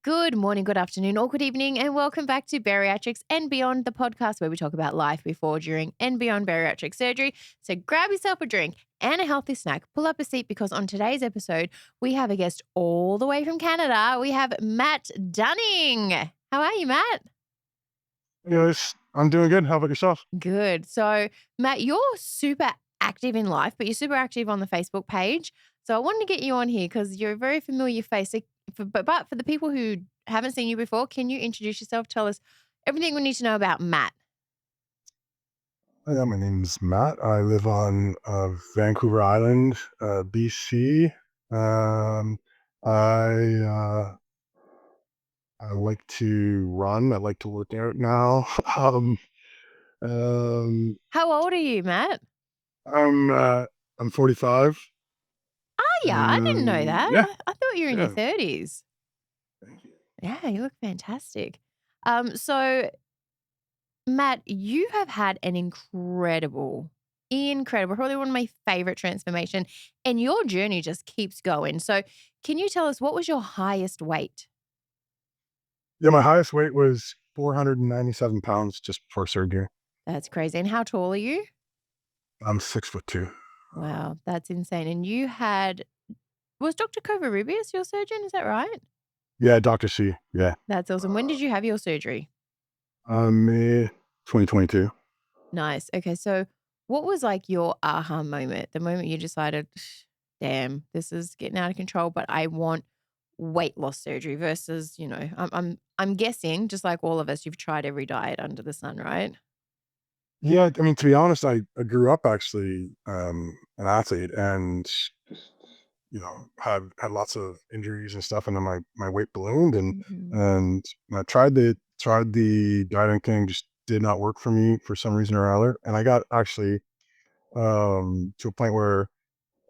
Good morning, good afternoon, or good evening, and welcome back to Bariatrics and Beyond, the podcast where we talk about life before, during, and beyond bariatric surgery. So grab yourself a drink and a healthy snack, pull up a seat, because on today's episode, we have a guest all the way from Canada. We have Matt Dunning. How are you, Matt? Hey guys, I'm doing good. How about yourself? Good. So, Matt, you're super active in life, but you're super active on the Facebook page. So I wanted to get you on here because you're a very familiar face. So but for the people who haven't seen you before, can you introduce yourself? Tell us everything we need to know about Matt. Yeah, my name's Matt. I live on Vancouver Island, BC. Um, I uh, I like to run. I like to work out now. Um, How old are you, Matt? I'm uh, I'm 45. Oh, yeah, I didn't know that. Yeah, I thought you were in your yeah. 30s. Thank you. Yeah, you look fantastic. So Matt, you have had an incredible, probably one of my favorite transformation, and your journey just keeps going. So, can you tell us what was your highest weight? Yeah, my highest weight was 497 pounds just before surgery. That's crazy. And how tall are you? I'm 6'2". Wow, that's insane. And you had was Dr. Covarrubias your surgeon? Is that right? Yeah, Dr. C. Yeah, That's awesome. When did you have your surgery? May 2022. Nice. Okay, so what was like your aha moment? The moment you decided, damn, this is getting out of control, but I want weight loss surgery versus, I'm guessing, just like all of us, you've tried every diet under the sun, right? Yeah, I mean, to be honest, I grew up actually an athlete and had lots of injuries and stuff, and then my weight ballooned Mhm. and I tried the dieting thing, just did not work for me for some reason or other, and I got actually to a point where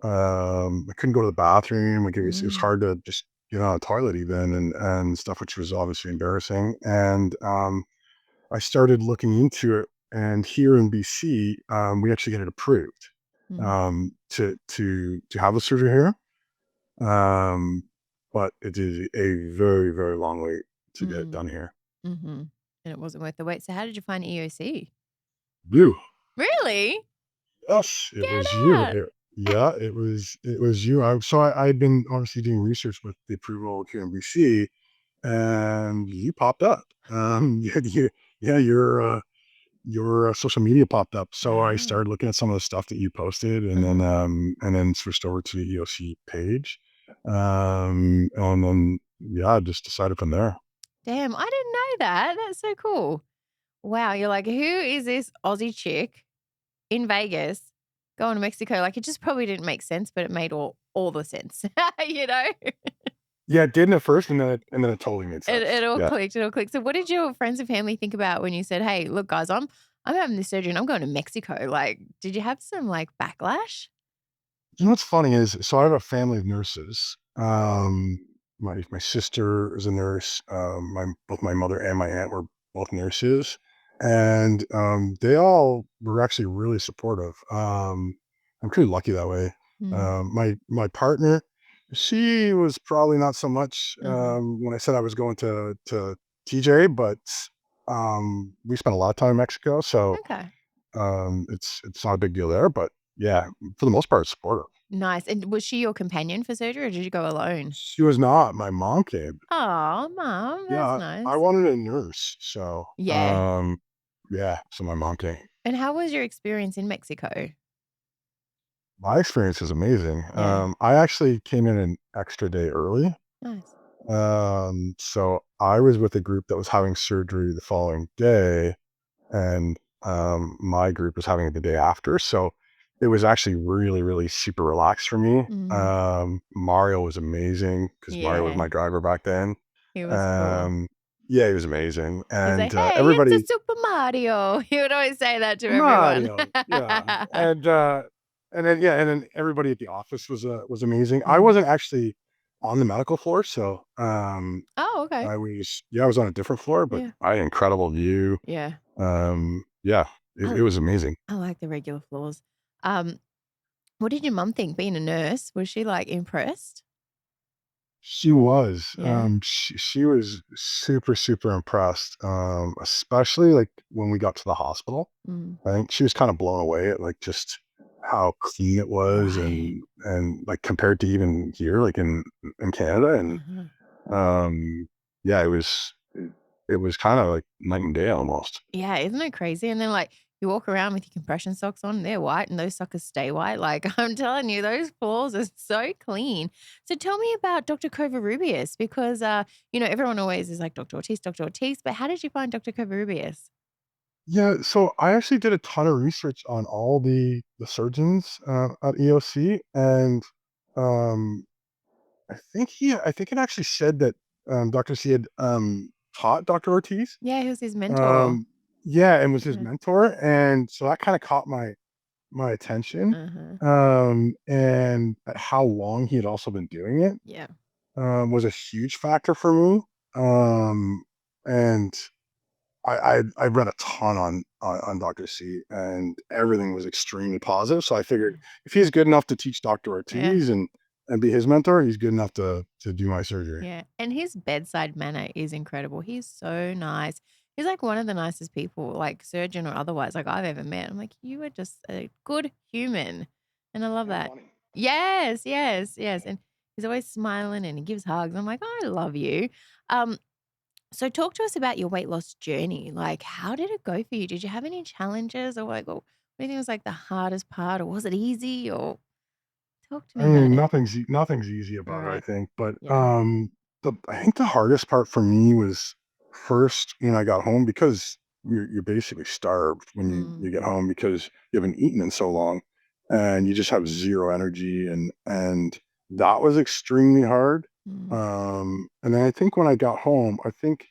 I couldn't go to the bathroom. Like it was Mm. hard to just get on a toilet even and stuff, which was obviously embarrassing. And I started looking into it, and here in BC, we actually get it approved Mm. to have the surgery here. Um, but it is a very, very long wait to get it Mm. done here. Mhm. And it wasn't worth the wait. So how did you find EOC? You, Really? yes, it Get was you. out. Yeah, it was you. I'd been obviously doing research with the approval here in BC, and you popped up. Yeah, your social media popped up. So I Wow. started looking at some of the stuff that you posted, Uh-huh. and then switched over to the EOC page. And then yeah, I just decided from there. Damn, I didn't know that. That's so cool. Wow, you're like, "Who is this Aussie chick in Vegas going to Mexico?" Like, it just probably didn't make sense, but it made all the sense, you know? Yeah, it didn't at first, and then it totally made It sense. it all Yeah. clicked, it all clicked. So what did your friends and family think about when you said, "Hey, look, guys, I'm having this surgery and I'm going to Mexico." Like, did you have some, like, backlash? You know what's funny is, so I have a family of nurses. My sister is a nurse. Both my mother and my aunt were both nurses, and they all were actually really supportive. I'm pretty lucky that way. Mm. My partner, she was probably not so much Uh-huh. when I said I was going to TJ, but we spent a lot of time in Mexico, so Okay. it's not a big deal there. But yeah, for the most part, it's supportive. Nice. And was she your companion for surgery or did you go alone? She was not. My mom came. Oh, mom, that's Yeah, I nice. wanted a nurse, so, Yeah. yeah, so my mom came. And how was your experience in Mexico? My experience is amazing. Yeah. I actually came in an extra day early. Nice. So I was with a group that was having surgery the following day, and, my group was having it the day after, so it was actually really, really super relaxed for me. Mm. Mario was amazing because Mario was Yeah. my driver back then. He was cool. Um, yeah, he was amazing, He was like, and, "Hey, it's a everybody Super Mario." He would always say that to everyone. Mario, yeah, and then everybody at the office was amazing. I Mm. wasn't actually on the medical floor, so, Oh, okay. I was on a different floor, but Yeah. I had incredible view. Yeah. Yeah, it I it was amazing. I like the regular floors. Um, what did your mum think being a nurse? Was she, like, impressed? She was. Yeah. She was super, super impressed, especially like when we got to the hospital. Mm. I think she was kind of blown away at like just how clean it was, Right. and like compared to even here, like in Canada, and Uh-huh. yeah, it was kind of like night and day almost. Yeah, isn't it crazy? And then, like, you walk around with your compression socks on, they're white, and those suckers stay white. Like, I'm telling you, those floors are so clean. So tell me about Dr. Covarrubias because, everyone always is like, Dr. Ortiz, Dr. Ortiz, but how did you find Dr. Covarrubias? Yeah, so I actually did a ton of research on all the surgeons at EOC, and um, I think it actually said that Dr. C had taught Dr. Ortiz. Yeah, he was his mentor. Um, yeah, and was his Yeah. mentor, and so that kind of caught my attention. Uh-huh. And how long he had also been doing it Yeah. was a huge factor for me. And I read a ton on Dr. C, and everything was extremely positive. So I figured if he's good enough to teach Dr. Yeah. Ortiz and be his mentor, he's good enough to do my surgery. Yeah, and his bedside manner is incredible. He's so nice. He's like one of the nicest people, like surgeon or otherwise, like I've ever met. I'm like, you are just a good human. And I love And that. funny. Yes, yes, yes. And he's always smiling and he gives hugs. I'm like, I love you. Um, so talk to us about your weight loss journey. Like, how did it go for you? Did you have any challenges or like what do you think was like the hardest part or was it easy or talk to I me about mean, it? nothing's easy All about it, I right. think. But Yeah. I think the hardest part for me was first when I got home because you're basically starved when Mm, you get home because you haven't eaten in so long, and you just have zero energy, and that was extremely hard. mm, And then I think when I got home, I think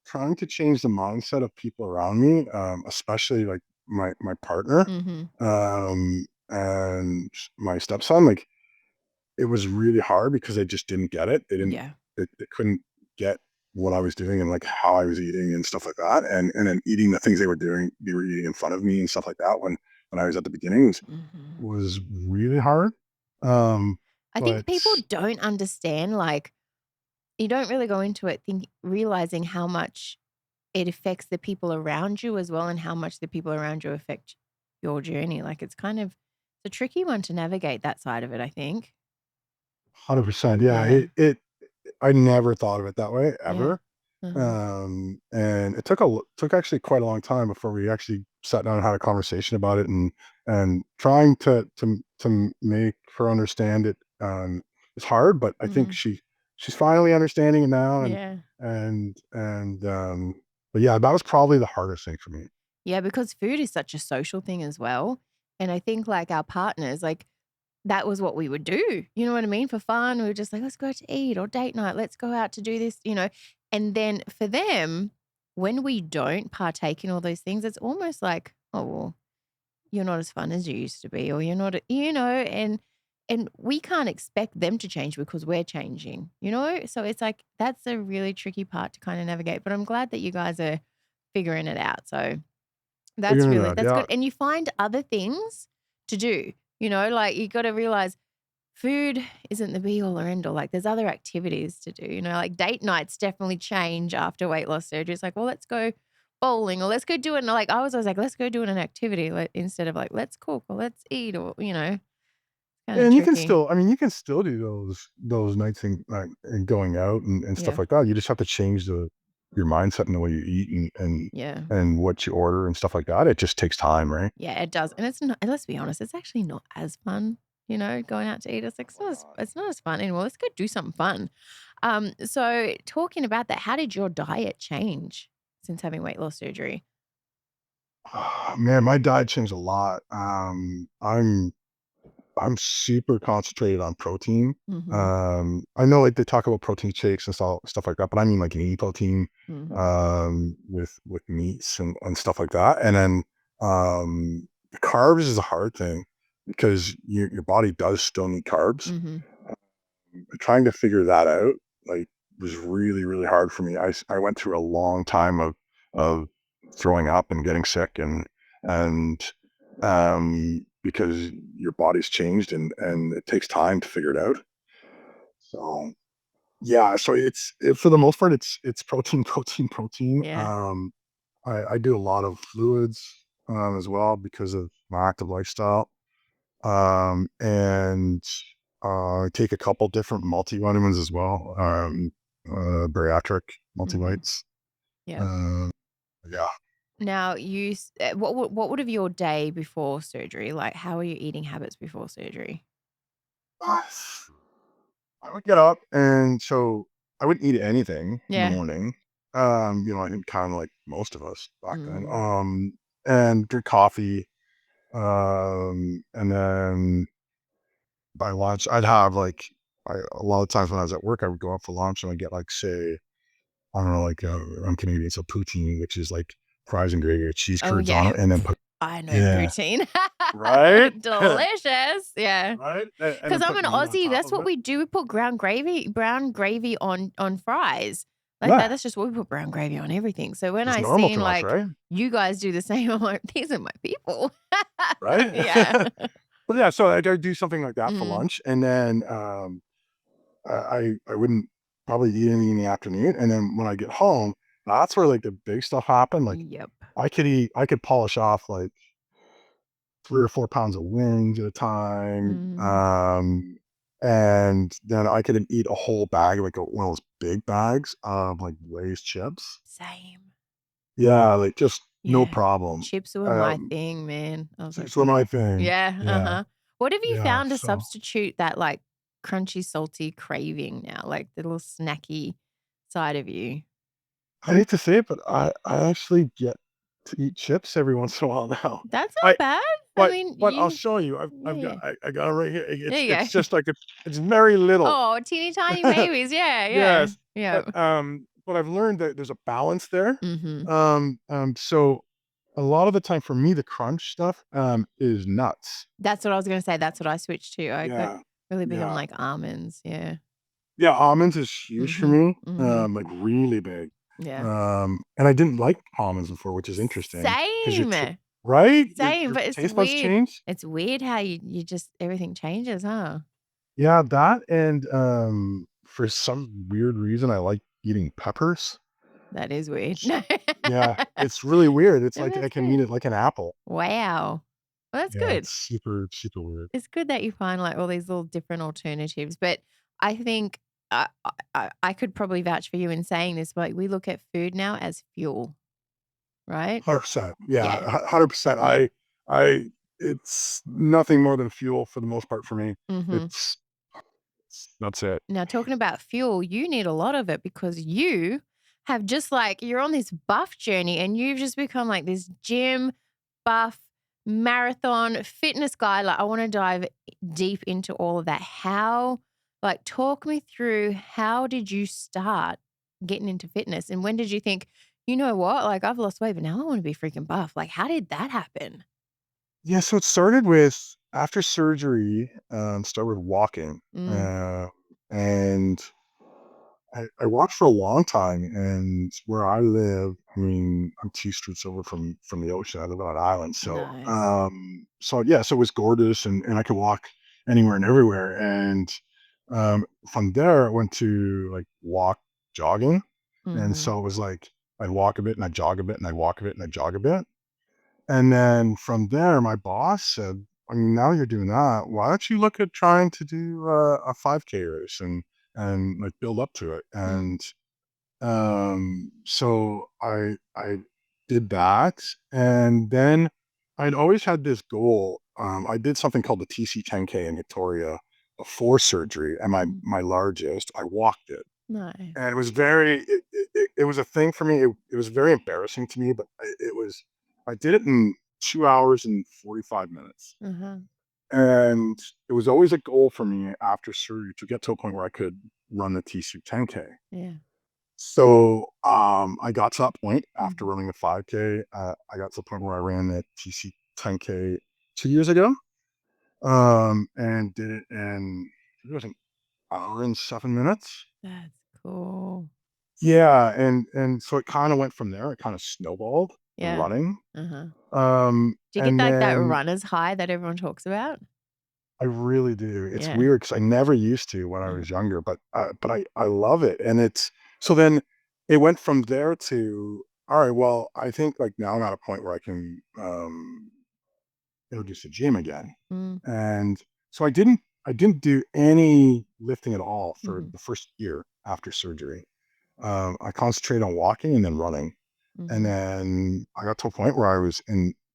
trying to change the mindset of people around me, especially like my partner, mm-hmm. and my stepson, like it was really hard because they just didn't get it. Yeah. They couldn't get what I was doing and like how I was eating and stuff like that. And then eating the things they were eating in front of me and stuff like that when I was at the beginning Mhm. was really hard. Um, I think but people don't understand, like, you don't really go into it realizing how much it affects the people around you as well and how much the people around you affect your journey. Like, it's kind of it's a tricky one to navigate that side of it, I think. 100%, yeah, Yeah. it I never thought of it that way Yeah. ever. Uh-huh. And it took actually quite a long time before we actually sat down and had a conversation about it, and trying to make her understand it is hard, but I think Mhm. she's finally understanding it now, Yeah. and but yeah, that was probably the hardest thing for me. Yeah, because food is such a social thing as well, and I think, like, our partners, like, that was what we would do, you know what I mean? For fun, we were just like, "Let's go out to eat," or "Date night, let's go out to do this," and then for them, when we don't partake in all those things, it's almost like, "Oh, well, you're not as fun as you used to be," or "You're not and we can't expect them to change because we're changing? So it's like, that's a really tricky part to kinda navigate, but I'm glad that you guys are figuring it out, so Figuring it out, that's yeah. good, and you find other things to do, like, you gotta realize food isn't the be all or end all, like, there's other activities to do, like, date nights definitely change after weight loss surgery. It's like, "Well, let's go bowling," or, "Let's go do it," like, I was always like, "Let's go do an activity," like, instead of like, "Let's cook," or, "Let's eat," or, kinda And you can tricky. still, I mean, you can still do those nights and going out and stuff Yeah, like that. You just have to change your mindset and the way you eat yeah, and what you order and stuff like that. It just takes time, right? yeah, it does, and it's not and let's be honest, it's actually not as fun, going out to eat. It's like, Why not? it's not as fun anymore. Let's go do something fun. So talking about that, how did your diet change since having weight loss surgery? Man, my diet changed a lot. I'm super concentrated on protein. Mhm, I know like they talk about protein shakes and stuff like that, but I mean like lean protein, mhm, with meats and stuff like that. And then the carbs is a hard thing because your body does still need carbs. mhm. Trying to figure that out like was really, really hard for me. I went through a long time of throwing up and getting sick and because your body's changed and it takes time to figure it out. So Yeah, so for the most part, it's protein, protein, protein. Yeah. I do a lot of fluids, as well because of my active lifestyle. And take a couple different multivitamins as well. Bariatric Hmm. multivites. Yeah. Uh, yeah. Now, what would have your day before surgery like? How are your eating habits before surgery? I would get up, and so I wouldn't eat anything in the Yeah. morning. I think kind of like most of us back then. Mm. And drink coffee. And then by lunch, I'd have like a lot of times when I was at work, I would go out for lunch and I'd get like say I don't know like I'm Canadian, so poutine, which is like fries and gravy with cheese Oh curds yeah. on it, and then Pff, put I know yeah poutine. right Delicious. Yeah. right, and Because then I'm put an meat on Aussie, top that's of what it. we do. We put brown gravy on fries. Like that. Yeah, That's just what we put brown gravy on everything. So when it's I normal seen to us, like right? you guys do the same, I'm like, these are my people. Right. Yeah. But yeah, so I'd do something like that for Mm. lunch, and then I wouldn't probably eat anything in the afternoon, and then when I get home, that's where like the big stuff happened. Like Yep. I could polish off like 3 or 4 pounds of wings at a time, Mm. and then I could eat a whole bag, like one of those big bags of like Lay's chips. Same. Yeah, like just no Yeah. problem. Chips were my Um, thing, man. I was like, chips were my thing. yeah, Yeah, uh-huh. What have you yeah. found to So substitute that, like, crunchy, salty craving now, like, the little snacky side of you? I hate to say it, but I actually get to eat chips every once in a while now. That's not I bad. I but mean, but I'll you show you. yeah. I got it right here. There It's you go. just like it's very little. Oh, teeny tiny babies. Yeah, yeah. Yes, Yeah. but I've learned that there's a balance there. Mhm. So a lot of the time for me, the crunch stuff, is nuts. That's what I was gonna say. That's what I switched to. I got Yeah, really big on, yeah, like, almonds. Yeah. yeah. Almonds is huge for Mhm. me. Mhm. Like really big. Yeah. And I didn't like almonds before, which is interesting because Same. right, Same, your but it's taste buds weird. change. It's weird how you just everything changes, huh? Yeah, that and for some weird reason, I like eating peppers. That is weird. S- Yeah, it's really weird. It's No, like I that's can eat good. it like an apple. Wow. Well, that's Yeah, good. it's super, super weird. It's good that you find, like, all these little different alternatives, but I think I could probably vouch for you in saying this, but we look at food now as fuel, right? 100%. Yeah, Yeah. 100%. I it's nothing more than fuel for the most part for me. Mhm. It's that's it. Now talking about fuel, you need a lot of it because you have just, like you're on this buff journey and you've just become, like, this gym buff, marathon, fitness guy. Like, I wanna dive deep into all of that. Talk me through how did you start getting into fitness? And when did you think, "You know what? Like, I've lost weight, but now I wanna be freaking buff." Like, how did that happen? Yeah, so it started with after surgery, started with walking. Mm, Uh, and I walked for a long time, and where I live, I mean, I'm 2 streets over from the ocean. I live on an island, nice. so yeah, so it was gorgeous, and I could walk anywhere and everywhere. And from there, I went to like walk jogging, and Mhm. so it was like I'd walk a bit, and I'd jog a bit, and I'd walk a bit, and I'd jog a bit. And then from there, my boss said, I mean, now you're doing that. Why don't you look at trying to do a 5K race and like build up to it? Mm, And so I did that, and then I'd always had this goal. I did something called the TC 10K in Victoria before surgery, and mhm. my largest, I walked it, and Nice. it was it was a thing for me. It was very embarrassing to me, but it was I did it in 2 hours and 45 minutes. Uh-huh. And it was always a goal for me after surgery to get to a point where I could run the TC 10K. Yeah. So I got to that point after Mhm. running the 5K. I got to the point where I ran the TC 10K 2 years ago, and did it in it was an hour and 7 minutes. That's cool. Yeah, and so it kinda went from there, it kinda snowballed, the Yeah. running, Uh-huh. Do you get, and like, that then runner's high that everyone talks about? I really do. It's Yeah. weird because I never used to when I Yeah. was younger, but I love it, and it's so then it went from there to, all right, well, I think, like, now I'm at a point where I can, introduce the gym again, Mm. and so I didn't do any lifting at all for Mhm. the first year after surgery. I concentrated on walking and then running, and Mhm. then I got to a point where I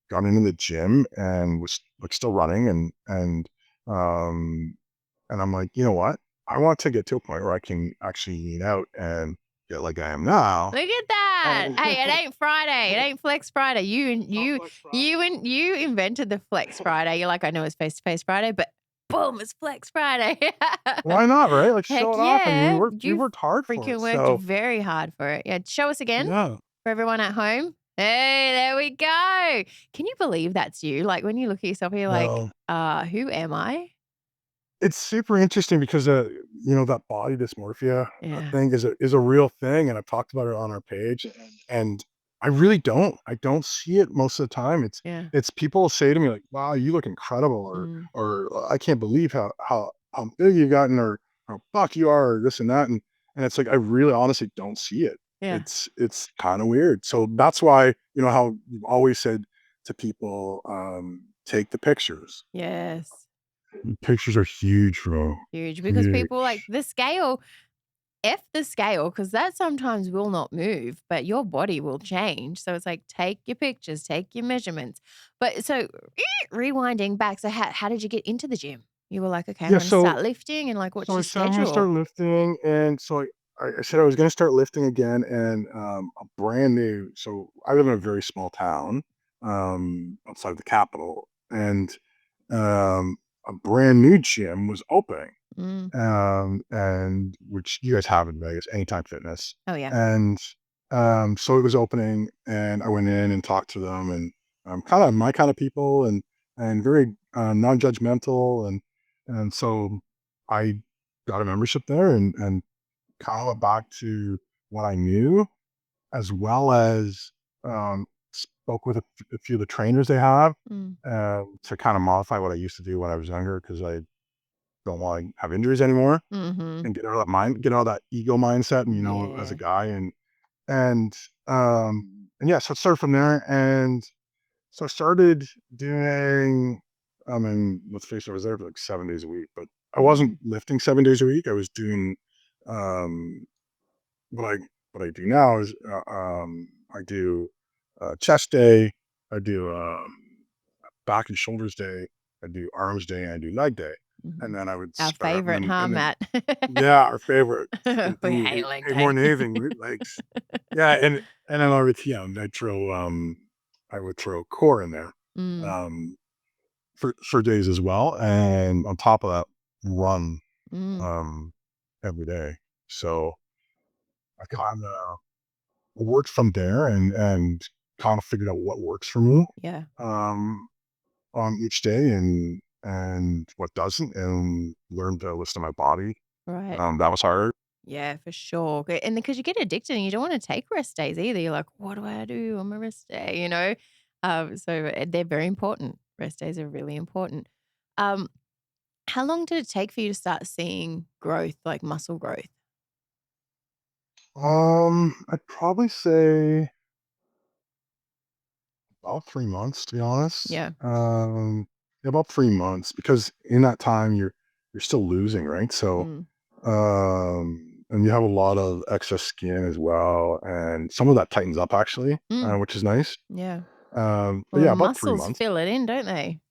got into the gym and was, like, still running, um, and I'm like, you know what? I want to get to a point where I can actually lean out and get like I am now. Look at that. And Hey, it ain't Friday. It ain't Flex Friday. You and it's not you Flex Friday. you and you invented the Flex Friday. You're like, I know it's face to face Friday, but boom, it's Flex Friday. Why not, right? Like, Heck show it off. I mean, yeah. we You worked hard for it. freaking worked So very hard for it. Yeah. Show us again yeah. for everyone at home. Hey, there we go. Can you believe that's you? Like when you look at yourself, you're like, No. who am I? It's super interesting because, that body dysmorphia, Yeah. thing is a real thing, and I've talked about it on our page, and I really I don't see it most of the time. Yeah. It's people say to me like, "Wow, you look incredible," Mm. or "I can't believe how big you've gotten," or "How buff you are," or this and that, and it's like, I really honestly don't see it. Yeah. It's kinda weird. So that's why, how you've always said to people, "Take the pictures." Yes. Pictures are huge, bro. Huge because people like Huge. the scale F the scale because that sometimes will not move, but your body will change. So it's like, take your pictures, take your measurements. But so rewinding back, so how did you get into the gym? You were like, okay, I'm Yeah, going to so start lifting and like, what's so I your said I'm gonna schedule? start lifting, and so I said I was gonna start lifting again, and a brand new. So I live in a very small town, outside of the capital, and a brand new gym was opening, Mm. and which you guys have in Vegas, Anytime Fitness, Oh, yeah. and so it was opening, and I went in and talked to them, and kind of my kind of people, and very non-judgmental, and so I got a membership there, and kind of went back to what I knew, as well as spoke with a few of the trainers they have, Mm. to kind of modify what I used to do when I was younger, because I don't want to have injuries anymore, Mm-hmm. and get out of that ego mindset, and as a Yeah. guy, and yeah, so it started from there, and so I started doing. I mean, let's face it, I was there for like 7 days a week, but I wasn't Mm. lifting 7 days a week. I was doing, um, what I do now is, I do chest day, I do back and shoulders day, I do arms day, and I do leg day, Mm-hmm. and then I would Our spread out, and favorite, then huh, and then Matt? yeah, our favorite. We Ooh, hate leg hate more day. than anything, we legs. Yeah, and then I would, I would throw core in there, Mm. um, for days as well, and on top of that, run, Mm. um, every day. So I kinda worked from there, and kind of figured out what works for me, Yeah. um, on each day, and what doesn't, and learned to listen to my body. Right. That was hard. Yeah, for sure. And because you get addicted and you don't want to take rest days either. You're like, what do I do on my rest day? So they're very important. Rest days are really important. Um, how long did it take for you to start seeing growth, like muscle growth? I'd probably say about 3 months, to be honest. Yeah. Yeah, about 3 months, because in that time you're still losing, right? So, Mm. and you have a lot of excess skin as well, and some of that tightens up actually, Mm. which is nice. Yeah. But Well, the yeah, about 3 muscles months. fill it in, don't they?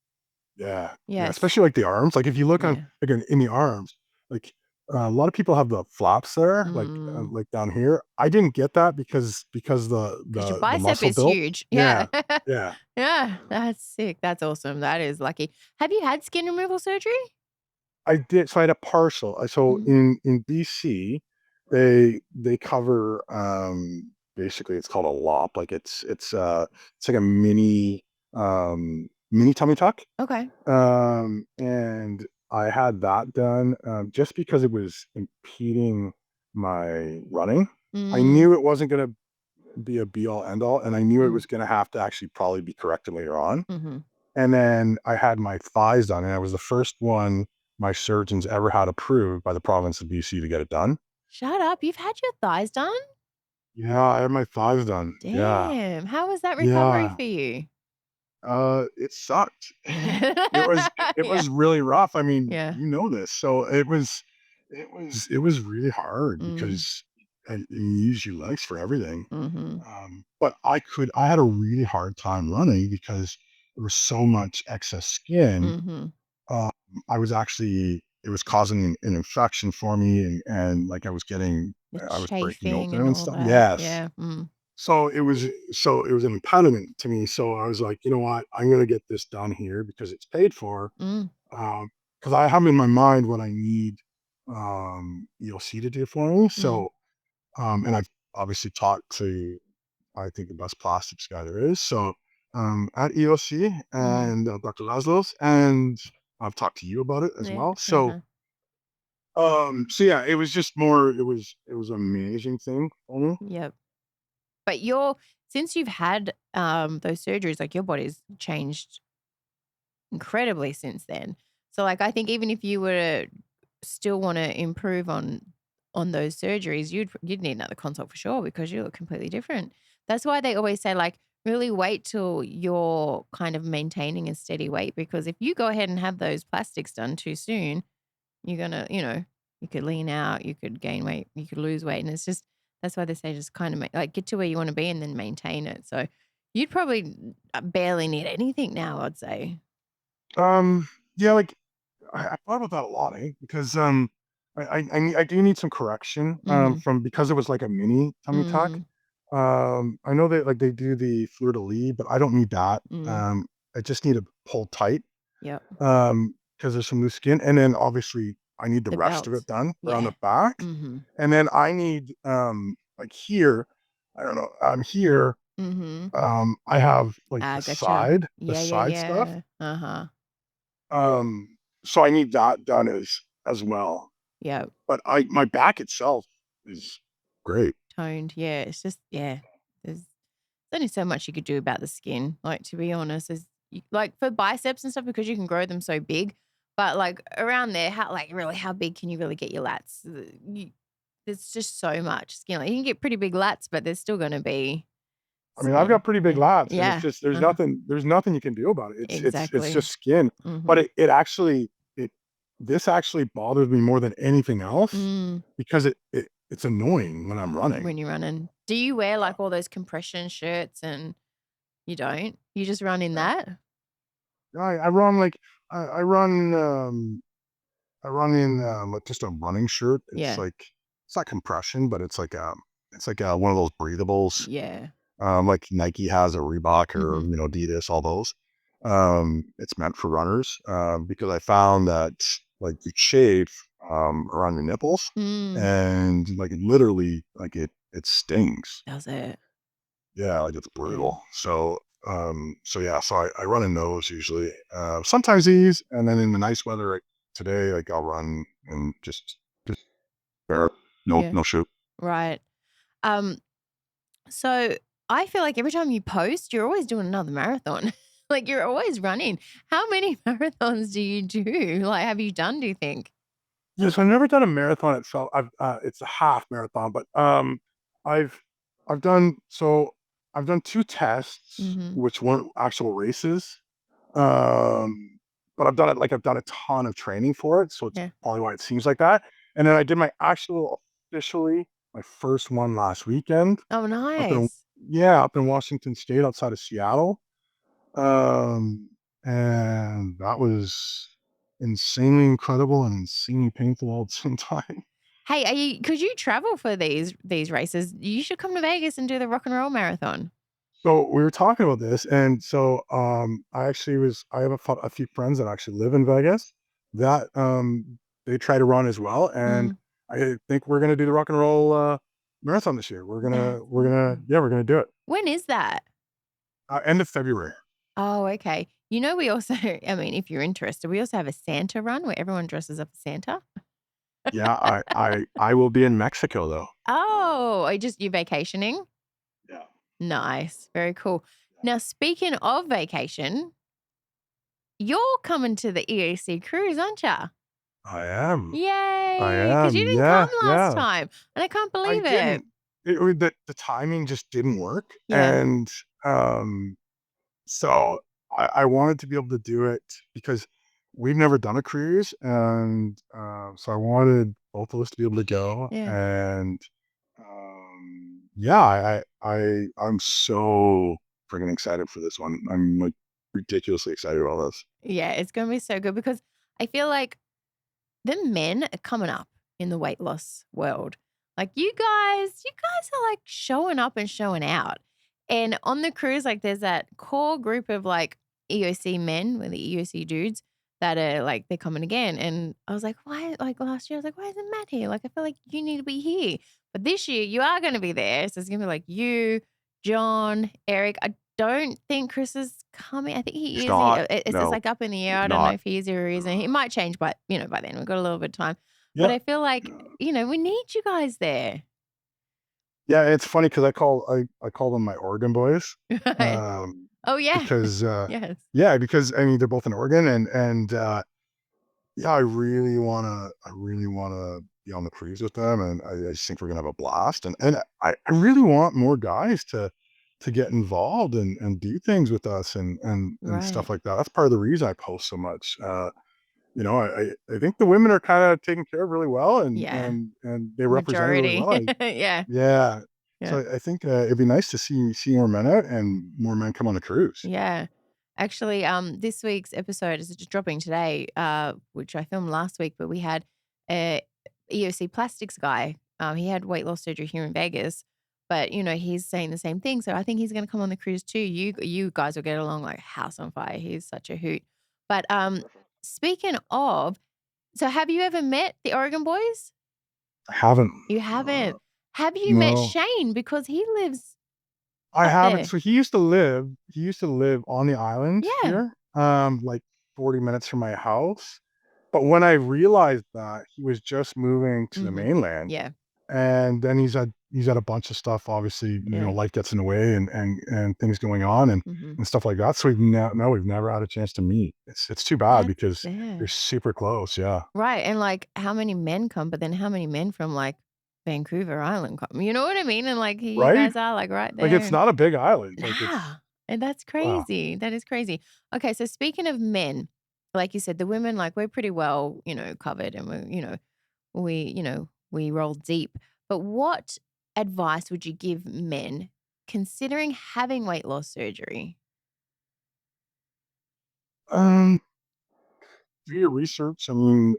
Yeah, yeah, Yes. especially like the arms. Like if you look on, Yeah. like, in the arms, like, a lot of people have the flaps there, Mm. like down here. I didn't get that because Because your the bicep muscle is built. huge. Yeah. Yeah, yeah. Yeah. That's sick. That's awesome. That is lucky. Have you had skin removal surgery? I did. So I had a partial. So Mhm. in BC, they cover, basically it's called a lop. Like it's like a mini tummy tuck. Okay. And I had that done, just because it was impeding my running. I Mm. knew it wasn't going to be a be all end all, and I knew it Mm. was going to have to actually probably be corrected later on. Mhm. And then I had my thighs done, and I was the first one my surgeons ever had approved by the province of BC to get it done. Shut up. You've had your thighs done? Yeah, I had my thighs done. Yeah. Damn. How was that recovery Yeah. for you? It sucked. It Yeah. was really rough. I mean, Yeah. you know this. So it was really hard Mm. because you use your legs for everything. Mhm. But I had a really hard time running because there was so much excess skin. Mhm. Um, it was causing an infection for me, and like The I was breaking chafing open and and all stuff. that. Yes. Yeah. Mm. So it was an impediment to me. So I was like, you know what, I'm gonna get this done here because it's paid for. Mm. Because I have in my mind what I need EOC to do for me. Mm. So and I've obviously talked to, I think, the best plastics guy there is. So at EOC Mm. and Dr. Laszlo's, and I've talked to you about it as Yeah. well. So Uh-huh. yeah, it was just more. It was an amazing thing for me. Yep. But since you've had those surgeries, like your body's changed incredibly since then. So like I think even if you were to still want to improve on those surgeries, you'd need another consult for sure because you look completely different. That's why they always say like really wait till you're kind of maintaining a steady weight because if you go ahead and have those plastics done too soon, you're gonna, you could lean out, you could gain weight, you could lose weight, and it's just that's why they say just kind of like get to where you want to be and then maintain it. So you'd probably barely need anything now, I'd say. Yeah, like I thought about that a lot, Because I do need some correction Mhm. from because it was like a mini tummy tuck. Mm, I know that like they do the fleur de lis, but I don't need that. mm. I just need to pull tight Yep. because there's some loose skin, and then obviously I need the The rest of it belt. done around Yeah. the back, Mhm. and then I need like here. I don't know. Here. Mhm. I have like Ah, the gotcha. the Yeah, yeah, side stuff. yeah. Uh-huh. So I need that done as well. Yep. But my back itself is great. Toned. Yeah. It's just yeah. There's only so much you could do about the skin. Like to be honest, like for biceps and stuff because you can grow them so big. But like around there, how big can you really get your lats? There's just so much skin. Like you can get pretty big lats, but there's still going to be I mean, I've got skin. pretty big Yeah. lats, and it's Yeah. just there's Uh-huh. nothing you can do about it. It's Exactly. just skin. But Mhm. it actually it this actually bothers me more than anything else Mm. because it's annoying when I'm running. When you're running. Do you wear like all those compression shirts and you don't? You just run in Yeah. that? I run like I run I run in like just a running shirt. Yeah. It's not compression, but it's like one of those breathables. Yeah. Like Nike has a Reebok or, Mhm. Adidas, all those. It's meant for runners, because I found that like you shave around your nipples Mm. and like it literally like it stings. Does it? Yeah, like it's Yeah. brutal. So yeah, so I run in those usually. Sometimes these, and then in the nice weather like today, like I'll run and just bare, Yeah. no shoe. Right. Um, so I feel like every time you post, you're always doing another marathon. Like you're always running. How many marathons do you do? Like, have you done, do you think? Yes, I've never done a marathon itself. It's a half marathon, but I've I've done so I've done 2 tests, Mhm. which weren't actual races. Um, but I've done a ton of training for it, so it's Yeah. probably why it seems like that. And then I did my actual officially my first one last weekend Oh, up in nice. up in Washington State outside of Seattle. Um, and that was insanely incredible and insanely painful all at the same time. Hey, could you travel for these races? You should come to Vegas and do the rock and roll marathon. So we were talking about this, and so I have a few friends that actually live in Vegas that they try to run as well, and Mm. I think we're gonna do the rock and roll marathon this year. That's awesome. We're gonna do it When is that? end of February. Oh, okay. We also, I mean, if you're interested, we also have a Santa run where everyone dresses up as Santa. Yeah, I will be in Mexico though. Oh, you vacationing? Yeah. Nice. Very cool. Now, speaking of vacation, you're coming to the EOC Cruise, aren't you? I am. I Yay! Because you am. didn't come Yeah, last yeah. time, and I can't I believe it. didn't. The timing just didn't work, Yeah, and, so I wanted to be able to do it because we've never done a cruise, and, so I wanted both of us to be able to go, yeah. and, yeah, I'm so freaking excited for this one. I'm, like, ridiculously excited about this. Yeah, it's gonna be so good because I feel like the men are coming up in the weight loss world. Like you guys are like showing up and showing out. And on the cruise, like there's that core group of like EOC men with the EOC dudes that are like they're coming again. And I was like, why? Like last year, I was like, why isn't Matt here? Like I feel like you need to be here. But this year, you are going to be there. So it's gonna be like you, John, Eric. I don't think Chris is coming. I think he He's is. not. It's just No, like up in the air. he's I don't know not. if he is or he isn't. It might change, but by then we've got a little bit of time. But Yeah. I feel like we need you guys there. Yeah, it's funny because I call them my Oregon boys, Right. um, Oh yeah. because, Yes. yeah, because, I mean, they're both in Oregon and yeah, I really wanna be on the cruise with them, and I just think we're gonna have a blast, and I really want more guys to get involved and do things with us and Right. stuff like that. That's part of the reason I post so much. I think the women are kinda taken care of really well, and Yeah. and and they represent really Majority. well. Yeah. Yeah. Yeah. So I think, it'd be nice to see more men out and more men come on the cruise. Yeah. Actually, this week's episode is just dropping today, which I filmed last week, but we had a EOC plastics guy. He had weight loss surgery here in Vegas, but he's saying the same thing. So I think he's going to come on the cruise too. You guys will get along like house on fire. He's such a hoot. But speaking of, so have you ever met the Oregon boys? I haven't. You uh, haven't. Have you met no. Shane because he lives I up haven't. there? So he used to live on the island Yeah. here, like 40 minutes from my house. But when I realized that he was just moving to the Mhm. mainland, Yeah. and then he's had a bunch of stuff, obviously, Yeah. life gets in the way and things going on Mhm. and stuff like that. So we've never had a chance to meet. It's too bad That's because they're there. super close. Yeah. Right, and, like, how many men come, but then how many men from, like, Vancouver Island come, you know what I mean? And, like, here you Right? guys are, like, right Like, there it's and not a big island. Like, it's nah, and that's wow. crazy, that is crazy. Okay, so speaking of men, like you said, the women, like, we're pretty well, covered and we roll deep. But what advice would you give men considering having weight loss surgery? Um, do your research. I mean,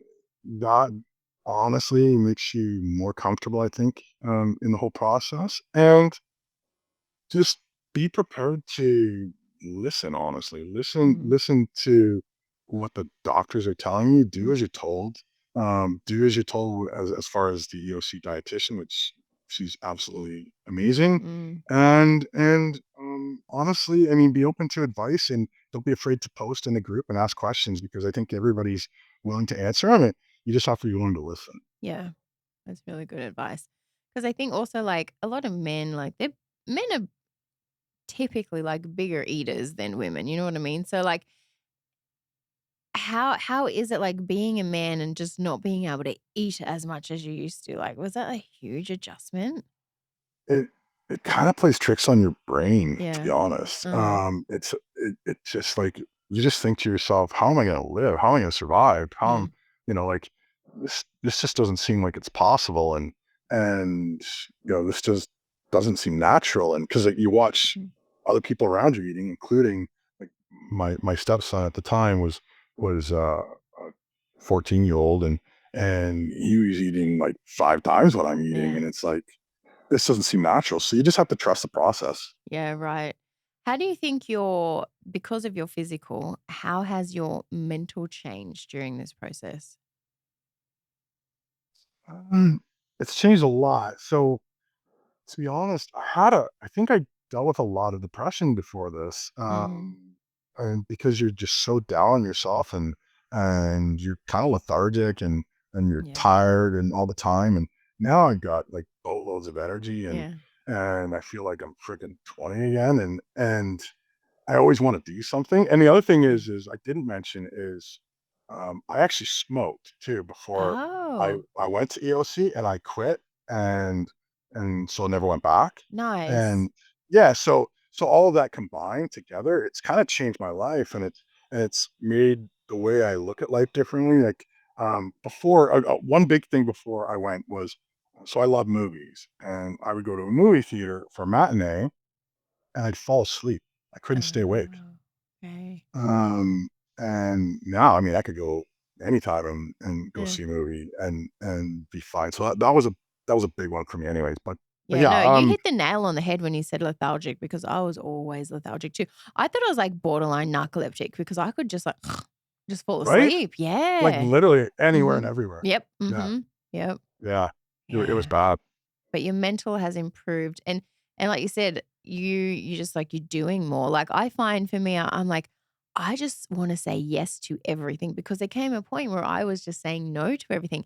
that honestly makes you more comfortable, I think, in the whole process. And just be prepared to listen, honestly. Listen Mm, listen to what the doctors are telling you. Do mm, as you're told. Do as you're told as far as the EOC dietitian, which she's absolutely amazing. mm. And honestly, I mean, be open to advice and don't be afraid to post in the group and ask questions because I think everybody's willing to answer them. You just have to be willing to listen. Yeah, that's really good advice. Because I think also, like, a lot of men, like, men are typically, like, bigger eaters than women, you know what I mean? So, like, how is it, like, being a man and just not being able to eat as much as you used to? Like, was that a huge adjustment? It it kinda plays tricks on your brain, to be Yeah. honest. Uh-huh. It's just like, you just think to yourself, "How am I gonna live? How am I gonna survive? Mm, Like, this just doesn't seem like it's possible, and this just doesn't seem natural." And because like, you watch mhm. other people around you eating, including, like, my stepson at the time was a 14-year-old, and he was eating, like, 5 times what I'm eating, Yeah. and it's like, this doesn't seem natural, so you just have to trust the process. Yeah, right. How do you think because of your physical, how has your mental changed during this process? Um, it's changed a lot. So, to be honest, I think I dealt with a lot of depression before this, Mm, and because you're just so down on yourself and you're kinda lethargic and you're yeah. tired and all the time, and now I got, like, boatloads of energy Yeah. and I feel like I'm freaking 20 again, and I always want to do something. And the other thing is I didn't mention is I actually smoked too before Oh, I went to EOC and I quit and so never went back. nice. And yeah, so all of that combined together, it's kind of changed my life and it's made the way I look at life differently. Like before, one big thing before I went was so I love movies and I would go to a movie theater for a matinee and I'd fall asleep. I couldn't stay awake. Oh, okay. Um, and now, I mean, I could go anytime and go Yeah. see a movie and be fine. So that was a big one for me, anyways. But Yeah, yeah, no, you hit the nail on the head when you said lethargic because I was always lethargic too. I thought I was like borderline narcoleptic because I could just like just fall right? asleep. Like Yeah. literally anywhere and Mhm. everywhere. Yep. Yeah, Mhm. Yep. yeah. It was Yeah. bad. But your mental has improved and like you said, you just like you're doing more. Like I find for me, I'm like, I just want to say yes to everything because there came a point where I was just saying no to everything.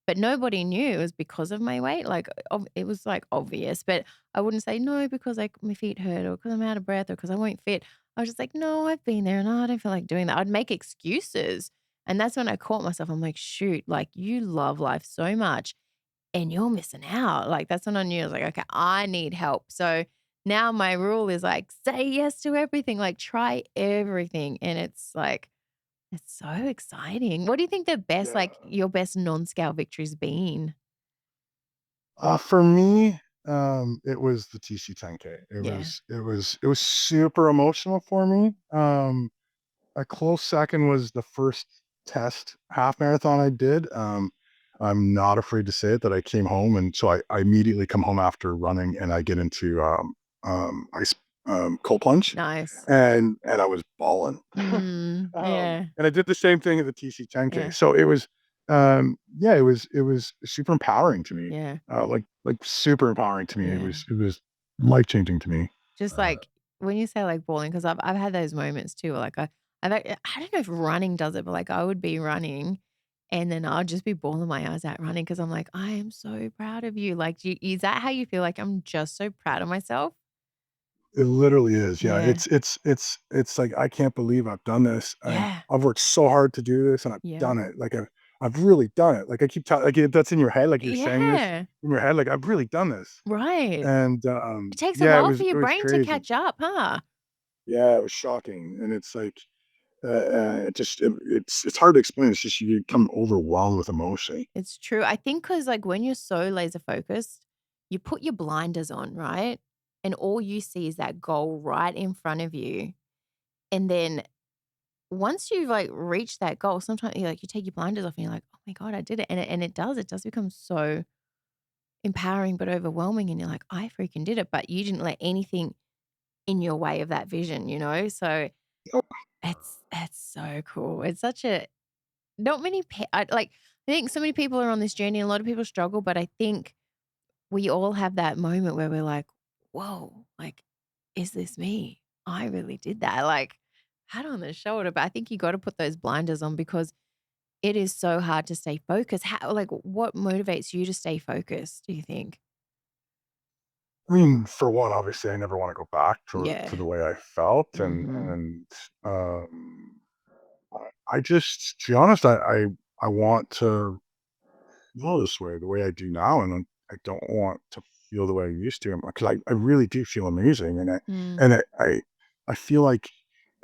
But nobody knew it was because of my weight, like, it was, like, obvious, but I wouldn't say, "No, because, like, my feet hurt or because 'cause I'm out of breath or because I won't fit." I was just like, "No, I've been there, and I don't feel like doing that." I'd make excuses, and that's when I caught myself. I'm like, "Shoot, like, you love life so much, and you're missing out." Like, that's when I knew, I was like, "Okay, I need help." So, now my rule is, like, say yes to everything, like, try everything, and it's so exciting. What do you think the best, Yeah. like, your best non-scale victory's been? For me, it was the TC 10K. Yeah. It was super emotional for me. A close second was the first test half marathon I did. I'm not afraid to say it that I came home, and so I immediately come home after running, and I get into ice cold plunge, Nice. and I was bawling. Yeah, And I did the same thing at the TC 10K. yeah, So it was, yeah, it was super empowering to me. yeah, Like super empowering to me. It yeah. was it was life changing to me. Just like when you say like bawling, because I've had those moments too. Like I don't know if running does it, but like I would be running, and then I'll just be bawling my eyes out running because I'm like I am so proud of you. Like, is that how you feel? Like I'm just so proud of myself. It literally is. Yeah. Yeah, It's like I can't believe I've done this, and yeah, I've worked so hard to do this, and I've yeah, done it. Like I've really done it. Like I keep telling, like that's in your head, like you're saying this yeah. in your head, like I've really done this. Right. And It takes a yeah, while for it your was brain to crazy. catch up, huh? Yeah, it was shocking, and it's like it's hard to explain. It's just you become overwhelmed with emotion. It's true. I think because like, when you're so laser focused, you put your blinders on, right? And all you see is that goal right in front of you. And then once you've, like, reached that goal, sometimes you take your blinders off and you're like, "Oh my god, I did it." And it does become so empowering but overwhelming, and you're like, "I freaking did it," but you didn't let anything in your way of that vision, you know? So it's so cool. It's such a not many I think so many people are on this journey, a lot of people struggle, but I think we all have that moment where we're like, "Whoa, like, is this me? I really did that." Like, pat on the shoulder, but I think you gotta put those blinders on because it is so hard to stay focused. How like, what motivates you to stay focused, do you think? I mean, for one, obviously, I never want to go back to Yeah. the way I felt, Mhm. and I just, to be honest, I want to feel this way, the way I do now, and I don't want to feel the way I used to, because I really do feel amazing, Mm. and I feel like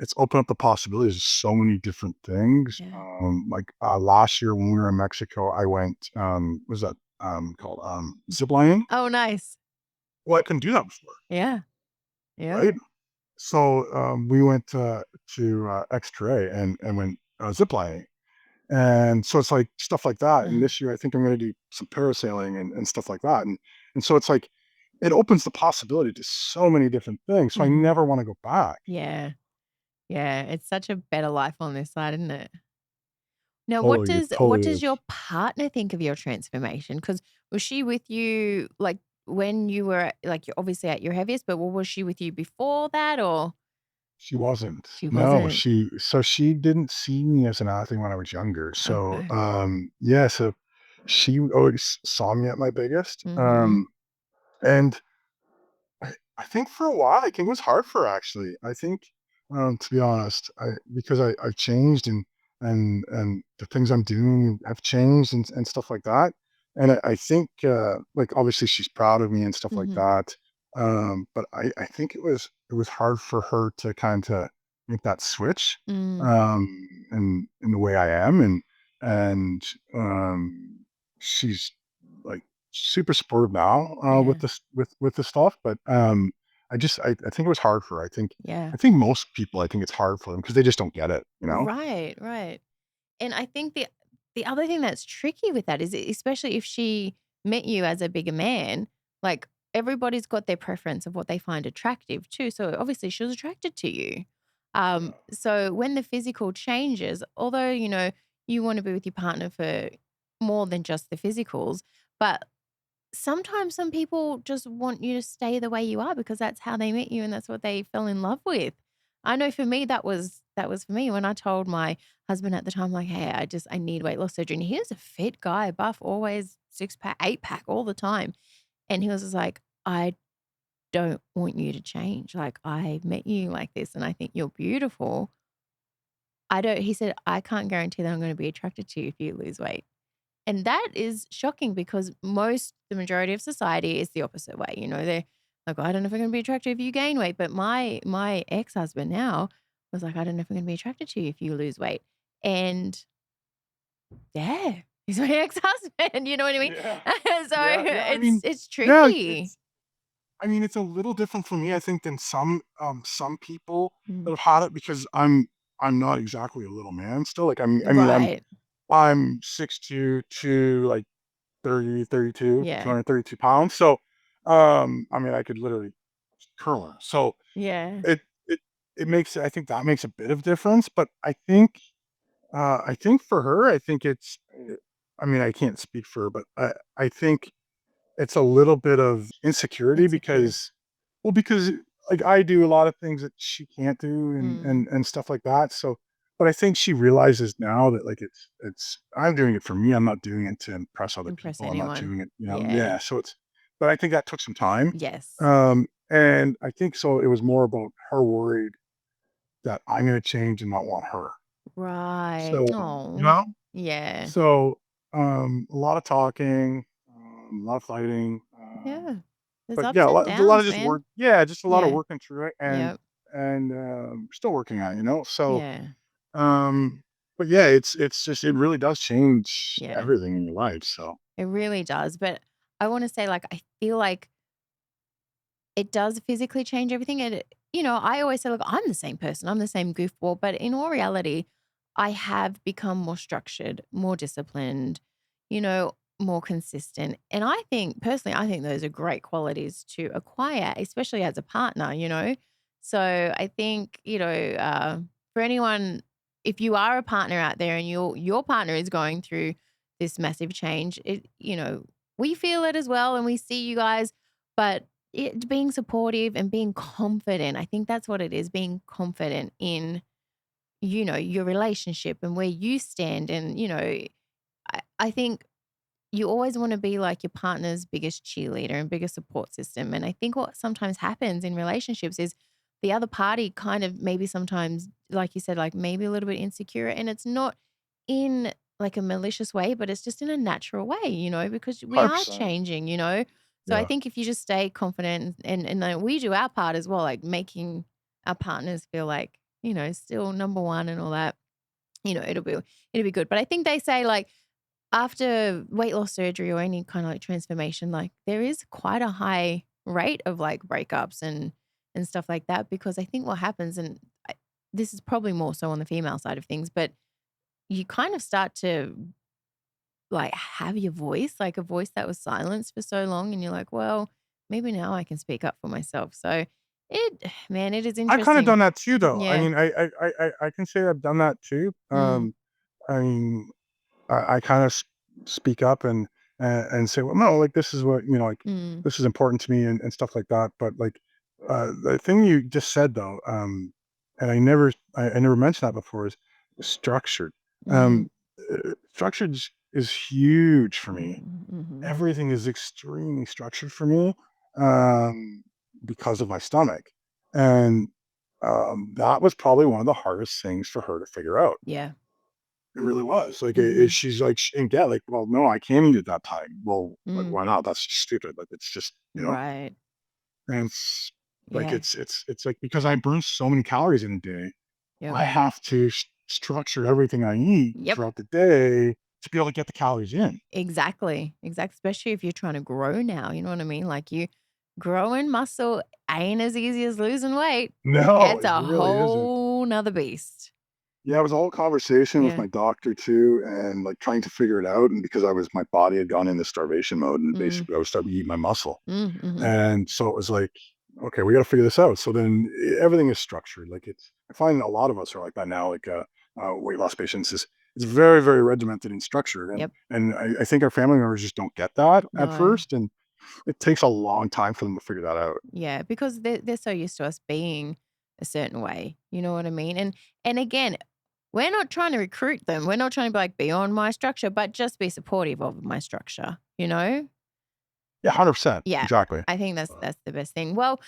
it's opened up the possibilities of so many different things. Yeah. Like last year when we were in Mexico, I went, what was that called zip lining? Oh, nice. Well, I couldn't do that before, Yeah. Yep. right? So we went to X-Ray and went zip lining. And so it's like stuff like that. And Uh-huh. this year, I think I'm going to do some parasailing and stuff like that. And so it's like it opens the possibility to so many different things. So I Mhm. never want to go back. Yeah. Yeah, it's such a better life on this side, isn't it? Now, Totally, it what totally does is. your partner think of your transformation? Because was she with you, like, when you were, like, you're obviously at your heaviest, but was she with you before that, or She wasn't. she No, wasn't? she didn't see me as an athlete when I was younger. So Okay. yeah, so she always saw me at my biggest. Mhm. And I think for a while, I think it was hard for her actually. I think to be honest. Because I've changed, and the things I'm doing have changed, and stuff like that. And I think, like, obviously she's proud of me and stuff like Hmm. that. But I think it was hard for her to kind of make that switch, Mm, um, in the way I am, and she's like super supportive now, with yeah, this with the stuff. But I think it was hard for her. yeah. I think most people, I think it's hard for them because they just don't get it, you know? Right, right. And I think the other thing that's tricky with that is especially if she met you as a bigger man, like everybody's got their preference of what they find attractive too. So obviously she was attracted to you. Yeah. So when the physical changes, although you want to be with your partner for more than just the physicals, but sometimes some people just want you to stay the way you are because that's how they met you and that's what they fell in love with. I know for me that was for me when I told my husband at the time, like, hey, I need weight loss surgery. And he was a fit guy, buff, always 6 pack, 8 pack all the time. And he was just like, I don't want you to change. Like, I met you like this and I think you're beautiful. I don't, he said, I can't guarantee that I'm going to be attracted to you if you lose weight. And that is shocking because the majority of society is the opposite way. They're like, "I don't know if I'm gonna be attracted if you gain weight." But my ex-husband now was like, "I don't know if I'm gonna be attracted to you if you lose weight." And yeah, he's my ex-husband, you know what I mean? Yeah. So Yeah, yeah. I mean, it's yeah, tricky. it's a little different for me, I think, than some people that Mm. have had it, because I'm not exactly a little man still. Like, Right. I'm 6'2", like 32, Yeah. 232 pounds. So, I could literally curl her. So Yeah. it it it makes I think that makes a bit of difference. But I think for her, I think I can't speak for her, but I think it's a little bit of insecurity, Insecure. because like I do a lot of things that she can't do, and Mm. and stuff like that. So, but I think she realizes now that, like, it's I'm doing it for me. I'm not doing it to impress other Impress people. I'm not anyone. doing it, Yeah. yeah. But I think that took some time. Yes. And I think so. It was more about her worried that I'm going to change and not want her. Right. So, you Oh. know, Yeah. so a lot of talking, a lot of fighting. Yeah. There's But yeah, ups and a lot of downs, just man. work. Yeah, just a lot of Yeah. working through it, Yep. and still working on it. So, Yeah. um, but yeah, it's just, it really does change Yeah. everything in your life. So It really does. But I want to say, like, I feel like it does physically change everything. And, I always say, look, I'm the same person, I'm the same goofball. But in all reality, I have become more structured, more disciplined, more consistent. And I think, personally, I think those are great qualities to acquire, especially as a partner. So I think, for anyone, if you are a partner out there and your partner is going through this massive change, we feel it as well and we see you guys, but being supportive and being confident, I think that's what it is, being confident in, your relationship and where you stand. And, I think you always want to be like your partner's biggest cheerleader and biggest support system. And I think what sometimes happens in relationships is the other party kind of maybe sometimes, like you said, like maybe a little bit insecure. And it's not in like a malicious way, but it's just in a natural way, because we are 100%. changing. So I Yeah. think if you just stay confident and then we do our part as well, like making our partners feel like, still number one and all that, it'll be good. But I think they say like after weight loss surgery or any kind of like transformation, like there is quite a high rate of like breakups and stuff like that because I think what happens this is probably more so on the female side of things, but you kind of start to like have your voice, like a voice that was silenced for so long, and you're like, well, maybe now I can speak up for myself. So man, it is I've kind of interesting. done that too, though. I Yeah. mean, I can say I've done that too. Mm, I mean, I kind of speak up, and say, well, no, like, this is what, like, mm, this is important to me, and stuff like that. But like, the thing you just said, though, and I never mentioned that before, is structured. mm, Um, Structured is huge for me. mm-hmm. Everything is extremely structured for me, um, because of my stomach, and that was probably one of the hardest things for her to figure out. Yeah. It really was. Like, Mhm. she's like, she didn't get like, well, no, I can eat at that time. Well, like, Mm. why not? That's stupid. Like, it's just, Right. and it's like, Yeah. it's like, because I burn so many calories in a day, Yep. I have to structure everything I eat Yep. throughout the day to be able to get the calories in. Exactly. Exactly. Especially if you're trying to grow now. You know what I mean? Like you growing muscle ain't as easy as losing weight. No, It's it a really isn't. whole nother beast. Yeah, it was a whole conversation with Yeah. my doctor too, and like trying to figure it out. And because my body had gone into starvation mode, and Mm. basically I was starting to eat my muscle. Mhm. And so it was like, okay, we got to figure this out. So then everything is structured. Like, I find a lot of us are like that now. Like, weight loss patients is it's very, very regimented and structured. And Yep. I think our family members just don't get that at No. first, and it takes a long time for them to figure that out. Yeah, because they're so used to us being a certain way. You know what I mean? And again, we're not trying to recruit them. We're not trying to be like beyond my structure, but just be supportive of my structure, you know? Yeah, 100%, Yeah, exactly. I think that's the best thing. Well,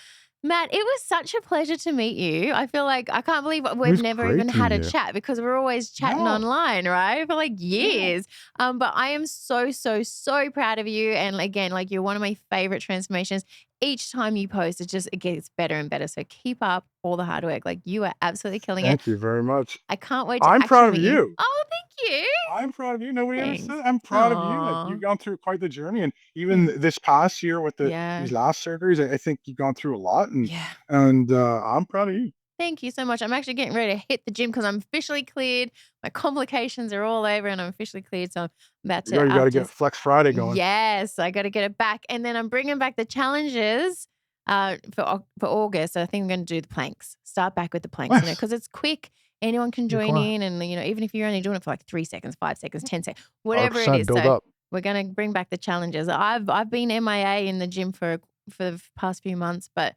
Matt, it was such a pleasure to meet you. I feel like I can't believe It we've was never great even to had meet a you. chat because we're always chatting No, online, right? For like yeah, years. But I am so, so, so proud of you. And again, like you're one of my favorite transformations. Each time you post, it gets better and better. So keep up all the hard work. Like you are absolutely killing it. thank you very much. I can't wait to I'm actually proud of meet you. you. Oh, thank you. I'm proud of you. Nobody ever Thanks. said I'm proud of you. Like, Aw. you've gone through quite the journey, and Yeah. even this past year with Yeah. these last surgeries, I think you've gone through a lot, and Yeah. I'm proud of you. Thank you so much. I'm actually getting ready to hit the gym because I'm officially cleared. My complications are all over and I'm officially cleared. So I'm about to You got to after get Flex Friday going. yes, I got to get it back. And then I'm bringing back the challenges for August. I think I'm going to do the planks. Start back with the planks, Nice. because it's quick. Anyone can You're join quiet. in, and even if you're only doing it for like 3 seconds, 5 seconds, 10 seconds, whatever it 100% is. build So up. we're going to bring back the challenges. I've been MIA in the gym for the past few months, but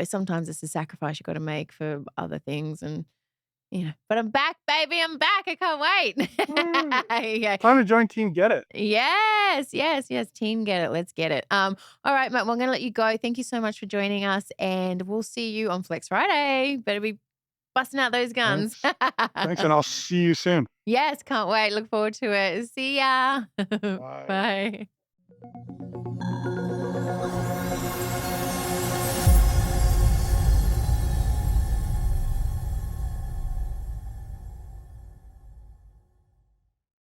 sometimes it's a sacrifice you got to make for other things. And, but I'm back, baby. I'm back. I can't wait. Woo. Yeah. Time to join Team Get It. Yes, yes, yes. Team get it. Let's get it. All right, Matt, well, I'm gonna let you go. Thank you so much for joining us, and we'll see you on Flex Friday. Better be busting out those guns. Thanks. Thanks, and I'll see you soon. Yes, can't wait. Look forward to it. See ya. Bye. Bye.